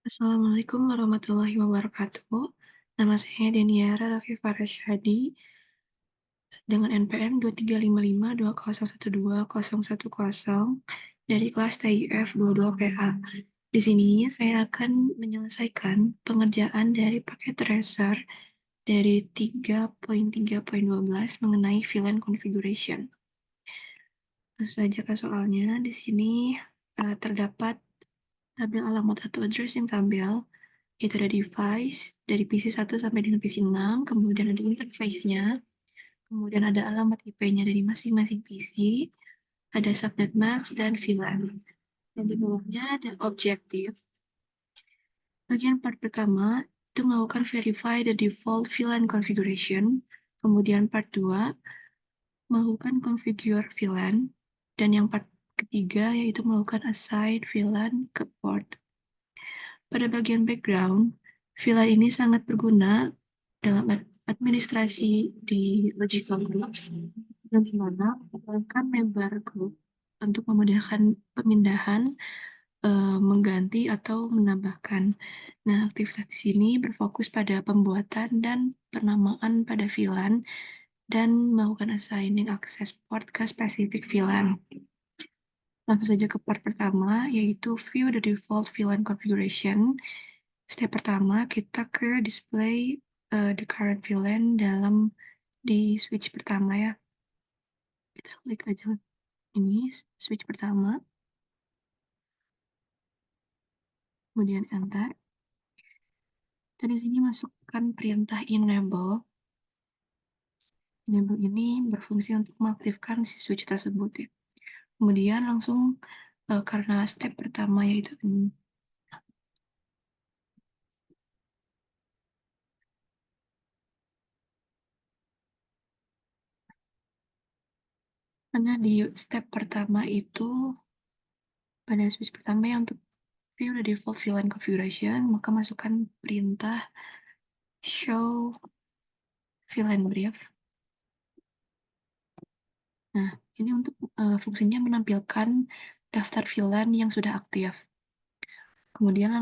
Assalamualaikum warahmatullahi wabarakatuh. Nama saya Deniara Rafifah Rasyhadi dengan NPM 235520120010 dari kelas TIF 22PA. Di sini saya akan menyelesaikan pengerjaan dari paket tracer dari 3.3.12 mengenai VLAN configuration. Langsung saja ke soalnya. Di sini terdapat tabel alamat atau address yang tampil. Itu ada device dari PC 1 sampai dengan PC 6, kemudian ada interface-nya, kemudian ada alamat IP-nya dari masing-masing PC, ada subnet mask, dan VLAN. Dan di bawahnya ada objektif. Bagian part pertama itu melakukan verify the default VLAN configuration, kemudian part 2 melakukan configure VLAN, dan yang part ketiga yaitu melakukan assign VLAN ke port. Pada bagian background, VLAN ini sangat berguna dalam administrasi di logical groups, yang dimana menggunakan member group untuk memudahkan pemindahan, mengganti atau menambahkan. Nah, aktivitas di sini berfokus pada pembuatan dan penamaan pada VLAN dan melakukan assigning akses port ke spesifik VLAN. Langsung saja ke part pertama, yaitu view the default VLAN configuration. Step pertama, kita ke display the current VLAN di switch pertama ya. Kita klik aja ini, switch pertama, kemudian enter. Dan di sini masukkan perintah enable. Enable ini berfungsi untuk mengaktifkan si switch tersebut ya. Kemudian langsung karena step pertama yaitu karena di step pertama itu pada switch pertama ya untuk view the default VLAN configuration, maka masukkan perintah show VLAN brief. Nah, ini untuk fungsinya menampilkan daftar VLAN yang sudah aktif. Kemudian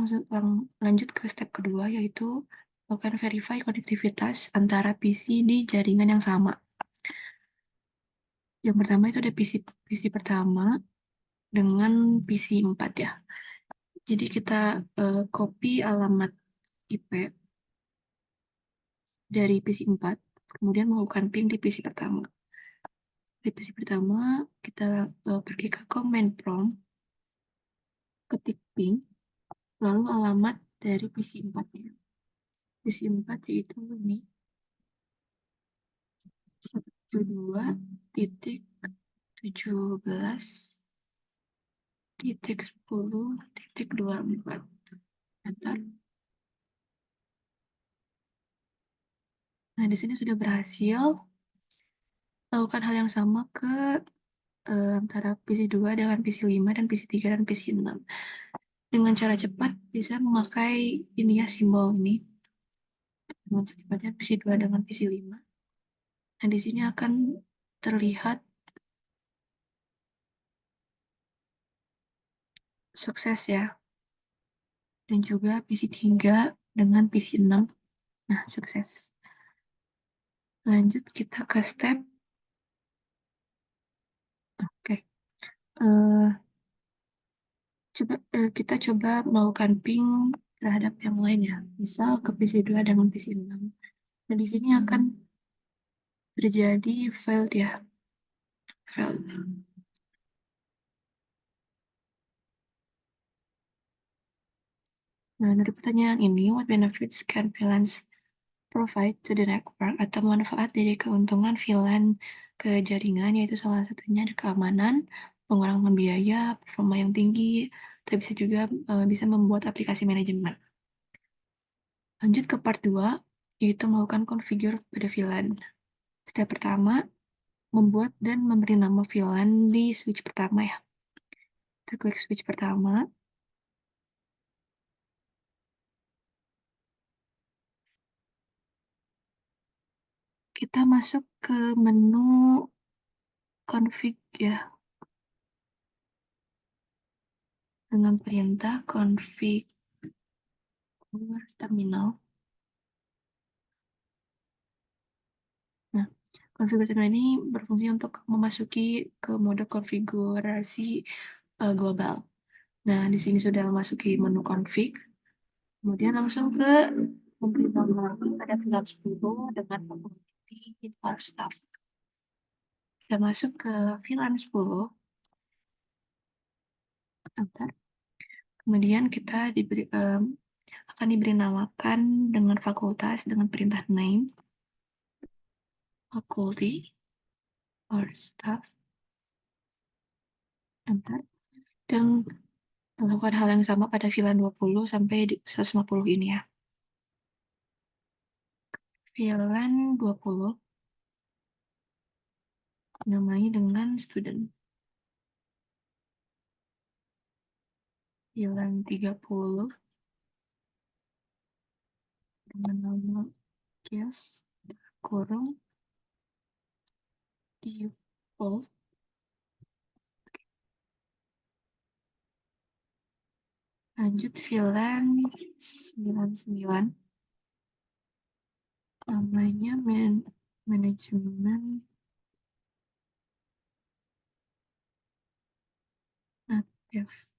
lanjut ke step kedua, yaitu melakukan verify konektivitas antara PC di jaringan yang sama. Yang pertama itu ada PC pertama dengan PC 4 ya. Jadi kita copy alamat IP dari PC 4, kemudian melakukan ping di PC pertama. Di PC pertama, kita pergi ke command prompt, ketik ping, lalu alamat dari PC 4-nya. PC 4 yaitu ini 172.17.10.24. Bentar. Nah, di sini sudah berhasil. Lakukan hal yang sama ke antara PC 2 dengan PC 5 dan PC 3 dan PC 6. Dengan cara cepat bisa memakai ini ya, simbol ini. Dengan cepatnya PC 2 dengan PC 5. Nah, di sini akan terlihat sukses ya. Dan juga PC 3 dengan PC 6. Nah, sukses. Lanjut kita ke step. Oke. Kita coba melakukan ping terhadap yang lain ya. Misal ke PC 2 dengan PC 6. Nah, di sini akan terjadi failed ya. Failed. Nah, dari pertanyaan ini, what benefits can VLANs provide to the network, atau manfaat dari keuntungan VLAN ke jaringan, yaitu salah satunya ada keamanan, pengurangan biaya, performa yang tinggi, atau bisa juga bisa membuat aplikasi manajemen. Lanjut ke part 2, yaitu melakukan configure pada VLAN. Step pertama, membuat dan memberi nama VLAN di switch pertama ya. Kita klik switch pertama. Kita masuk ke menu config ya. dengan perintah config terminal. Nah, konfigur terminal ini berfungsi untuk memasuki ke mode konfigurasi global. Nah, di sini sudah memasuki menu config, kemudian langsung ke memberi nama lagi pada VLAN 10 dengan property our stuff. Kita masuk ke VLAN 10, enter. Kemudian kita akan diberi namakan dengan fakultas dengan perintah name, faculty, or staff, enter. Dan melakukan hal yang sama pada VLAN 20 sampai 150 ini ya. VLAN 20 namai dengan student. VLAN 30 dengan nama guest kurung default. Lanjut VLAN 99 namanya manajemen native.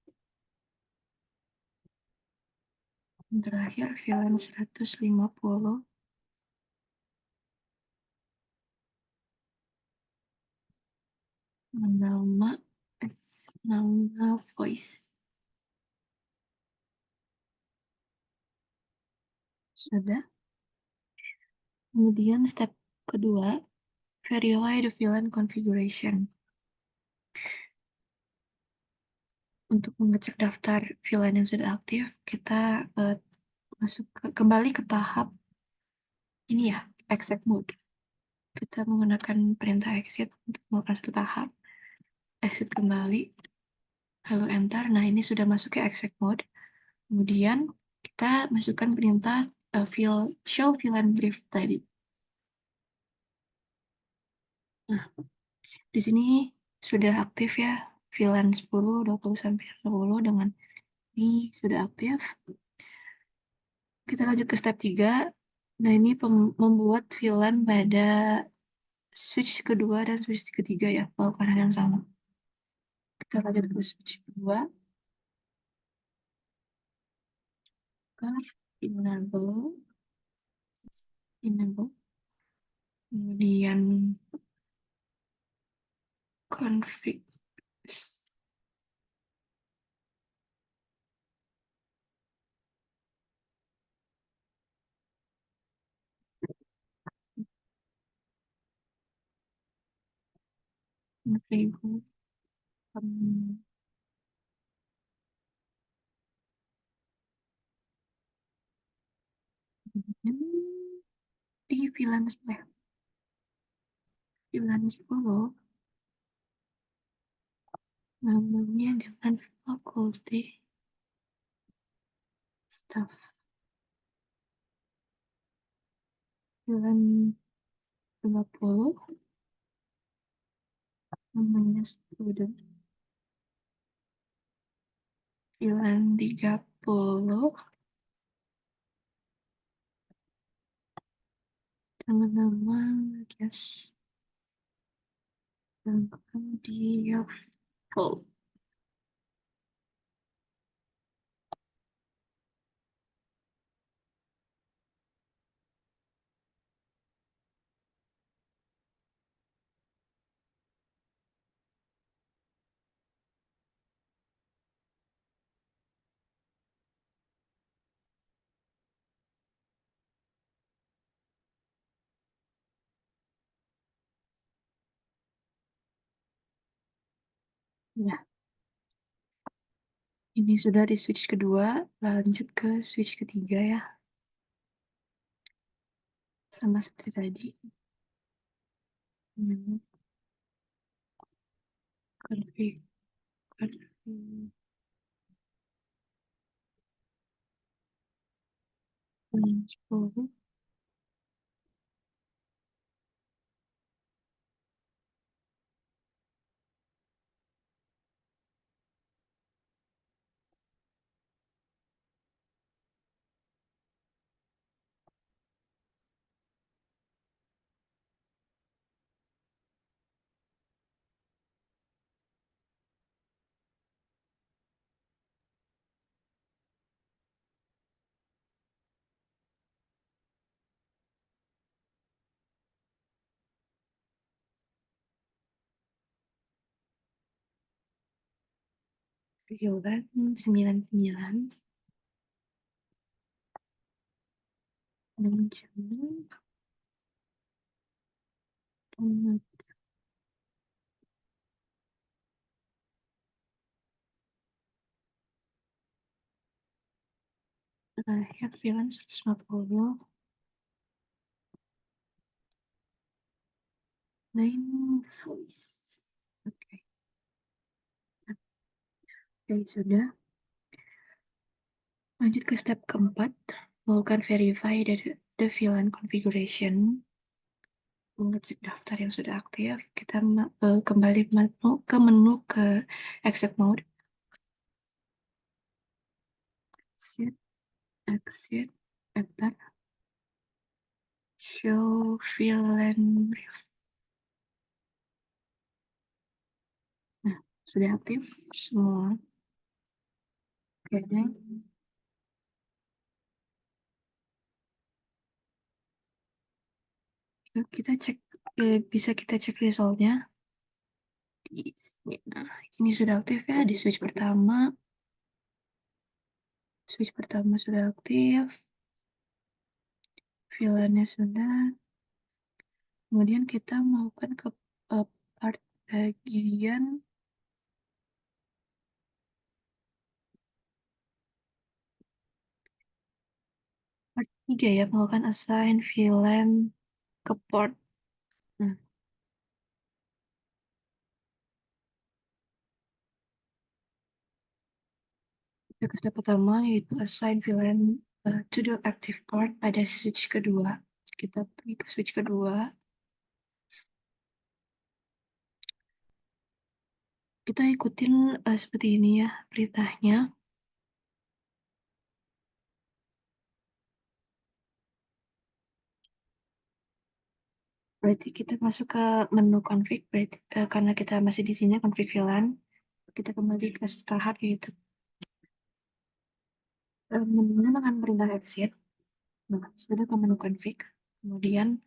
Terakhir VLAN 150 nama voice. Sudah. Kemudian step kedua, verify the VLAN configuration. Untuk mengecek daftar VLAN yang sudah aktif, kita kembali ke tahap ini ya, exit mode. Kita menggunakan perintah exit untuk melakukan satu tahap. Exit kembali, lalu enter. Nah, ini sudah masuk ke exit mode. Kemudian kita masukkan perintah show VLAN brief tadi. Nah, di sini sudah aktif ya VLAN 10, 20 sampai 10 dengan ini sudah aktif. Kita lanjut ke step 3. Nah, ini membuat VLAN pada switch kedua dan switch ketiga ya, melakukan hal yang sama. Kita lanjut ke switch kedua. Ke enable. Kemudian config. Configure. Di VLAN 10 namanya dengan faculty staff. VLAN 20 namanya student. VLAN 30 dengan nama guest dan default. Ya, ini sudah di switch kedua, lanjut ke switch ketiga ya. Sama seperti tadi. Config. Config. VLAN 99 dengan jam terakhir VLAN 150 name voice. Oke. Oke, sudah. Lanjut ke step keempat, melakukan verify the VLAN configuration, mengecek daftar yang sudah aktif. Kita kembali ke menu ke accept mode, exit, exit, enter, show VLAN brief. Nah, sudah aktif semua. Oke. Kita cek, bisa kita cek resultnya di sini. Nah, ini sudah aktif ya di switch pertama sudah aktif, VLAN-nya sudah. Kemudian kita melakukan ke part bagian part 3 ya, melakukan assign VLAN ke port. Nah, kita ke step pertama yaitu assign VLAN to the active port pada switch kedua. Kita pergi ke switch kedua. Kita ikutin seperti ini ya perintahnya. Berarti kita masuk ke menu config, berarti, karena kita masih di sini config VLAN, kita kembali ke start yaitu menunya dengan perintah exit. Nah, sudah ke menu config, kemudian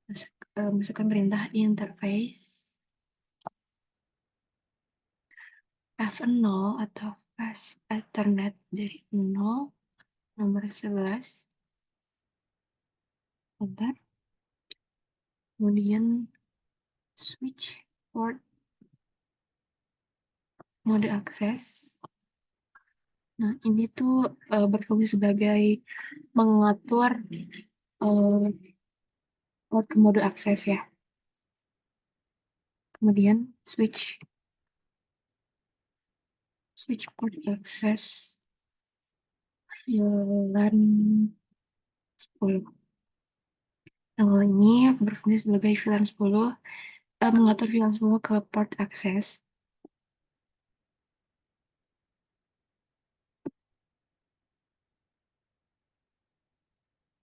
masukkan perintah interface F0 atau fast Ethernet dari 0 nomor 11, enter, kemudian switch port mode akses. Nah, ini tuh berfungsi sebagai mengatur port mode akses ya. Kemudian switch port akses VLAN 10. Nah, kalau ini berfungsi sebagai VLAN 10, mengatur VLAN 10 ke port akses.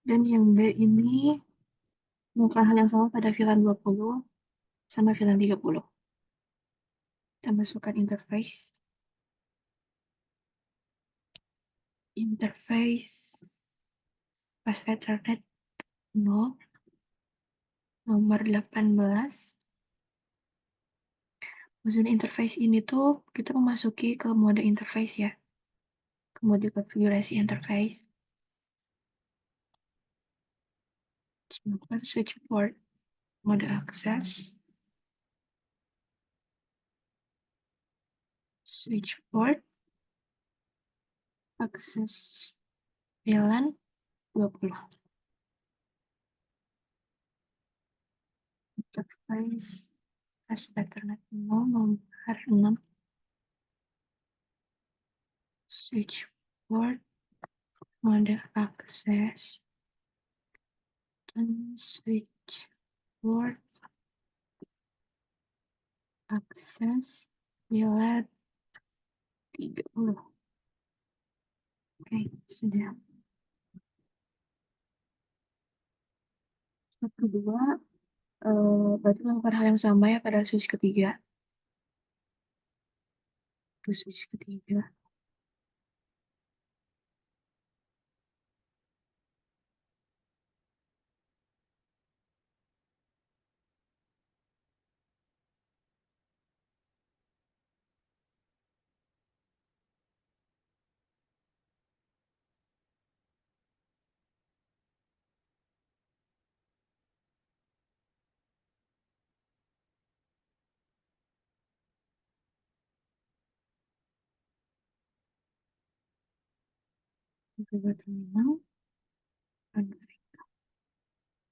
Dan yang B ini melakukan hal yang sama pada VLAN 20 sama VLAN 30. Kita masukkan interface pas Ethernet 0 nomor 18. Maksudnya interface ini tuh kita memasuki ke mode interface ya, ke mode konfigurasi interface. Melakukan switch port mode akses, switch port akses VLAN 20. Interface pas Ethernet 0 nomor 6. Switch port mode akses dan switch port akses VLAN 30. Oke, sudah. Step kedua, berarti melakukan hal yang sama ya pada switch ketiga. Ke switch ketiga. Kedua terminal,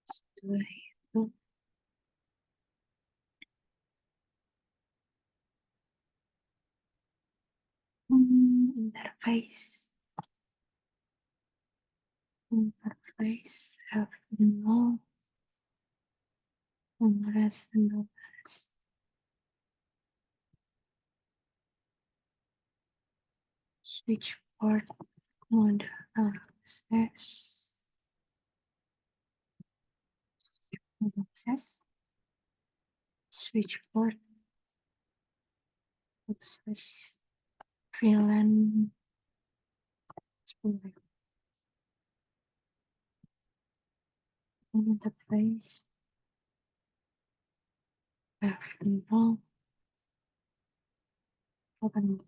setelah itu interface have no unless switch port mode access switch port access VLAN interface have no 18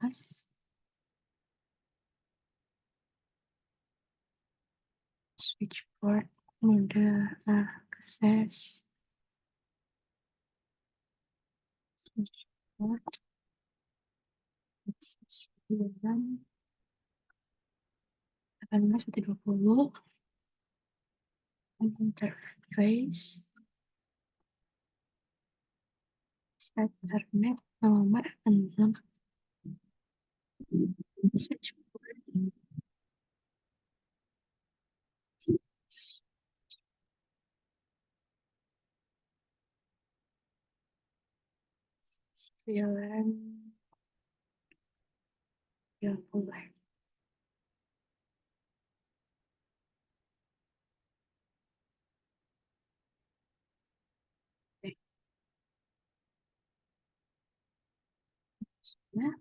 switch port mode access switch port access VLAN 18/20 interface Ethernet nomor 6 switch port VLAN 30. Nah,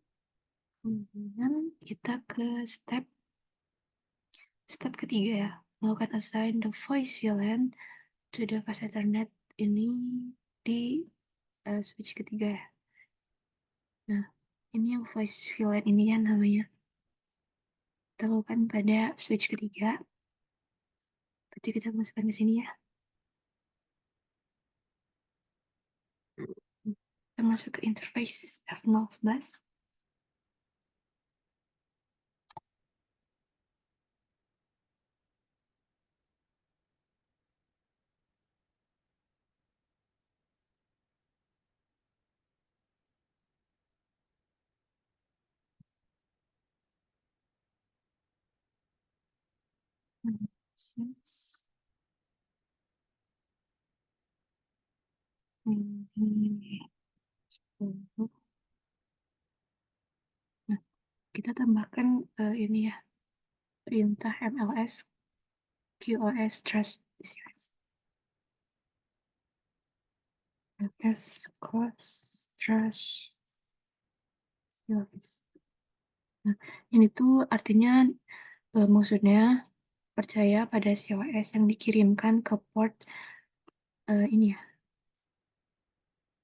kemudian kita ke step ketiga ya, melakukan assign the voice VLAN to the fast Ethernet ini di switch ketiga ya. Nah, ini yang voice VLAN ini ya namanya. Kita lakukan pada switch ketiga. Berarti kita masukkan ke sini ya. Kita masuk ke interface F011. Ini 10. Nah, kita tambahkan ini ya, perintah MLS QoS trust MS cross trust QoS. Nah, ini tuh artinya maksudnya percaya pada COS yang dikirimkan ke port ini ya,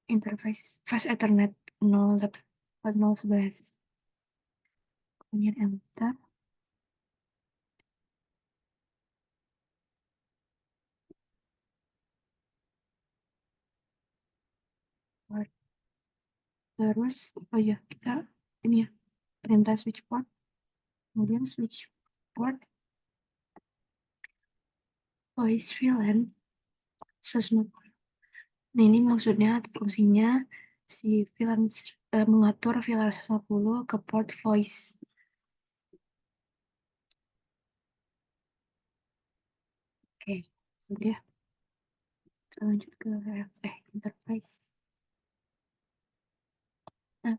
interface fast Ethernet 0.011. Kemudian enter. Port. Terus, oh ya, kita ini ya, perintah switch port. Kemudian switch port voice VLAN 150. Nah, ini maksudnya fungsinya si VLAN mengatur VLAN 150 ke port voice. Oke, sudah. Kita lanjut ke interface. Nah,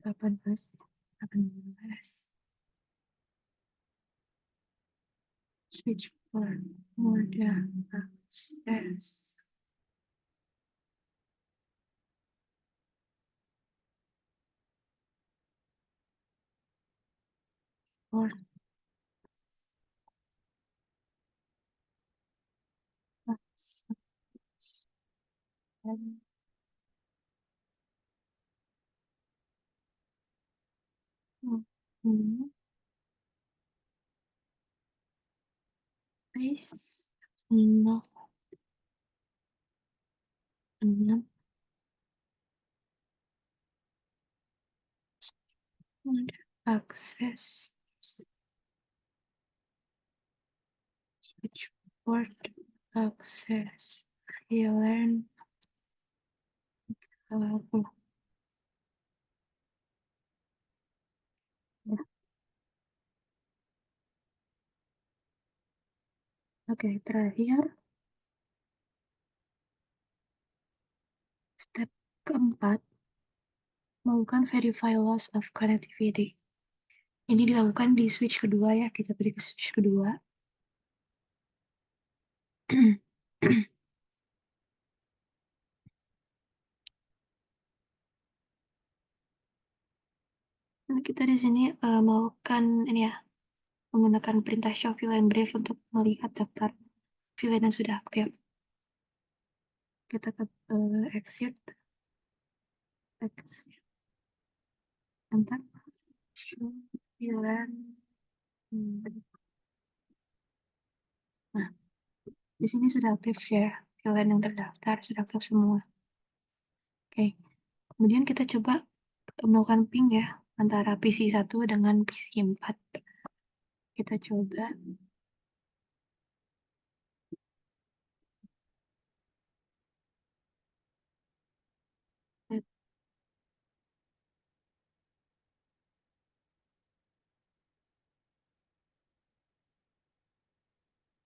18 switch port mode access port access and base 6 mode access switchboard access VLAN. Oke, terakhir step keempat, melakukan verify loss of connectivity. Ini dilakukan di switch kedua ya, kita pilih ke switch kedua. Nah, kita di sini melakukan ini ya, menggunakan perintah show VLAN brief untuk melihat daftar VLAN yang sudah aktif. Kita ke exit, bentar, show VLAN. Nah, di sini sudah aktif ya, VLAN yang terdaftar sudah aktif semua. Oke, kemudian kita coba melakukan ping ya, antara PC 1 dengan PC 4. Kita coba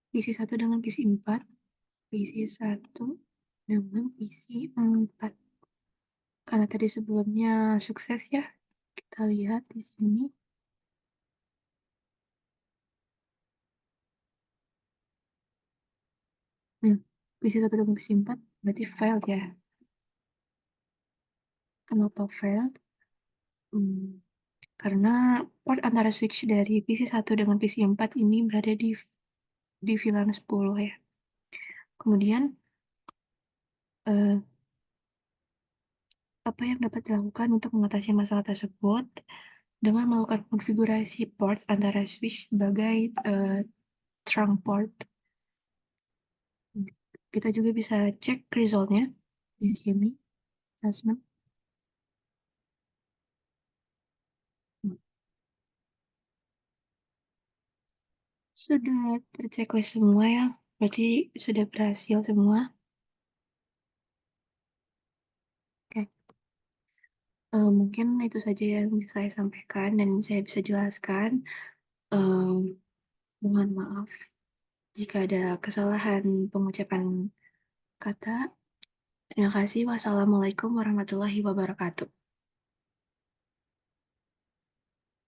PC 1 dengan PC 4, PC 1 dengan PC 4. Karena tadi sebelumnya sukses ya, kita lihat di sini. PC 1 dengan PC 4 berarti failed ya. Kenapa failed? Karena port antara switch dari PC 1 dengan PC 4 ini berada di VLAN 10 ya. Kemudian apa yang dapat dilakukan untuk mengatasi masalah tersebut dengan melakukan konfigurasi port antara switch sebagai trunk port. Kita juga bisa cek resultnya di sini, assessment. Sudah terchecklist semua ya, berarti sudah berhasil semua. Oke. Mungkin itu saja yang bisa saya sampaikan dan saya bisa jelaskan. Mohon maaf jika ada kesalahan pengucapan kata. Terima kasih. Wassalamualaikum warahmatullahi wabarakatuh.